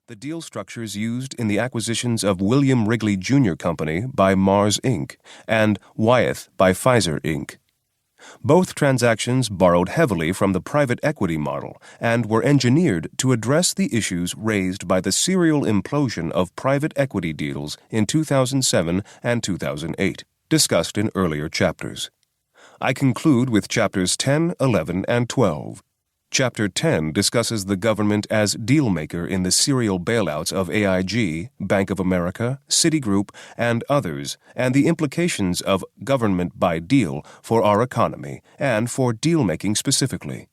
the deal structures used in the acquisitions of William Wrigley Jr. Company by Mars Inc. and Wyeth by Pfizer Inc. Both transactions borrowed heavily from the private equity model and were engineered to address the issues raised by the serial implosion of private equity deals in 2007 and 2008, discussed in earlier chapters. I conclude with chapters 10, 11, and 12. Chapter 10 discusses the government as dealmaker in the serial bailouts of AIG, Bank of America, Citigroup, and others, and the implications of government by deal for our economy and for dealmaking specifically.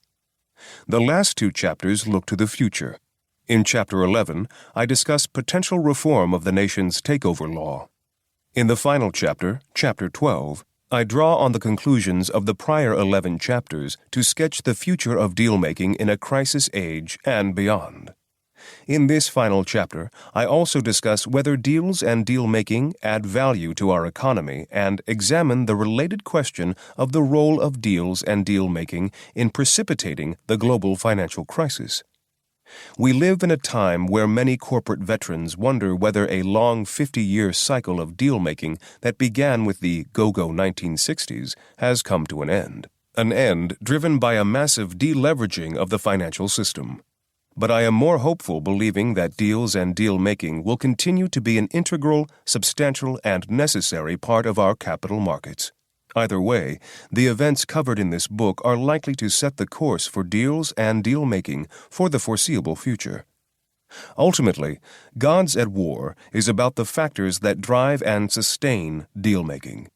The last two chapters look to the future. In Chapter 11, I discuss potential reform of the nation's takeover law. In the final chapter, Chapter 12, I draw on the conclusions of the prior 11 chapters to sketch the future of dealmaking in a crisis age and beyond. In this final chapter, I also discuss whether deals and dealmaking add value to our economy and examine the related question of the role of deals and dealmaking in precipitating the global financial crisis. We live in a time where many corporate veterans wonder whether a long 50-year cycle of deal-making that began with the go-go 1960s has come to an end driven by a massive deleveraging of the financial system. But I am more hopeful believing that deals and deal-making will continue to be an integral, substantial, and necessary part of our capital markets. Either way, the events covered in this book are likely to set the course for deals and deal-making for the foreseeable future. Ultimately, Gods at War is about the factors that drive and sustain deal-making.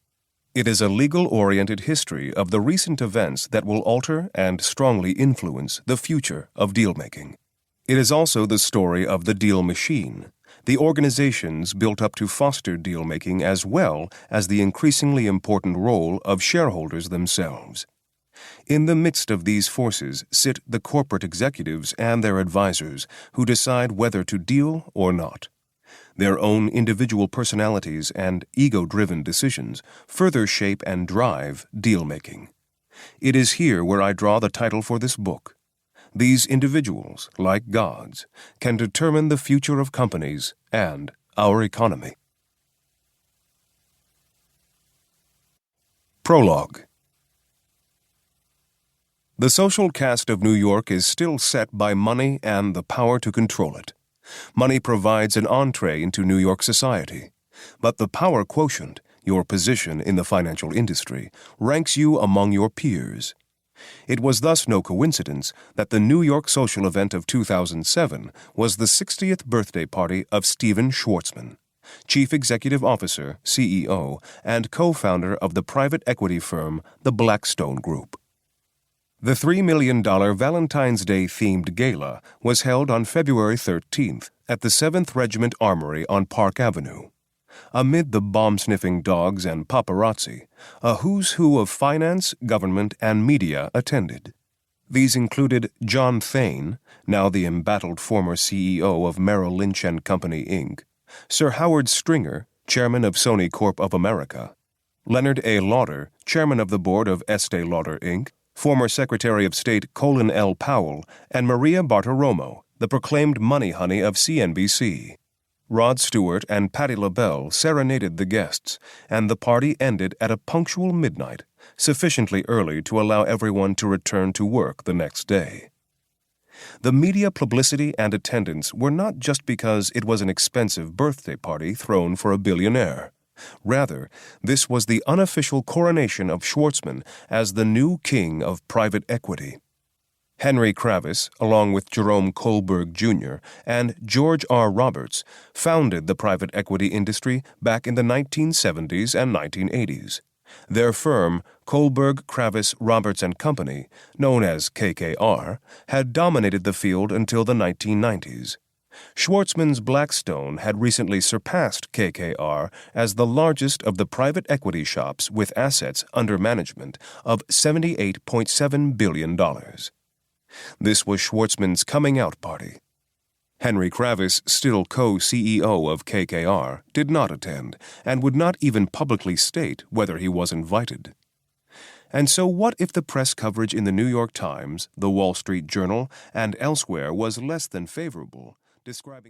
It is a legal-oriented history of the recent events that will alter and strongly influence the future of deal-making. It is also the story of the deal machine, the organizations built up to foster deal-making as well as the increasingly important role of shareholders themselves. In the midst of these forces sit the corporate executives and their advisors who decide whether to deal or not. Their own individual personalities and ego-driven decisions further shape and drive deal-making. It is here where I draw the title for this book. These individuals, like gods, can determine the future of companies and our economy. Prologue. The social caste of New York is still set by money and the power to control it. Money provides an entree into New York society, but the power quotient, your position in the financial industry, ranks you among your peers. It was thus no coincidence that the New York social event of 2007 was the 60th birthday party of Stephen Schwarzman, Chief Executive Officer, CEO, and co-founder of the private equity firm, the Blackstone Group. The $3 million Valentine's Day-themed gala was held on February 13th at the 7th Regiment Armory on Park Avenue. Amid the bomb-sniffing dogs and paparazzi, a who's who of finance, government, and media attended. These included John Thain, now the embattled former CEO of Merrill Lynch and Company, Inc., Sir Howard Stringer, chairman of Sony Corp of America, Leonard A. Lauder, chairman of the board of Estee Lauder, Inc., former Secretary of State Colin L. Powell, and Maria Bartiromo, the proclaimed money honey of CNBC. Rod Stewart and Patti LaBelle serenaded the guests, and the party ended at a punctual midnight, sufficiently early to allow everyone to return to work the next day. The media publicity and attendance were not just because it was an expensive birthday party thrown for a billionaire. Rather, this was the unofficial coronation of Schwarzman as the new king of private equity. Henry Kravis, along with Jerome Kohlberg Jr. and George R. Roberts, founded the private equity industry back in the 1970s and 1980s. Their firm, Kohlberg, Kravis, Roberts and Company, known as KKR, had dominated the field until the 1990s. Schwarzman's Blackstone had recently surpassed KKR as the largest of the private equity shops with assets under management of $78.7 billion. This was Schwarzman's coming-out party. Henry Kravis, still co-CEO of KKR, did not attend and would not even publicly state whether he was invited. And so what if the press coverage in the New York Times, the Wall Street Journal, and elsewhere was less than favorable, describing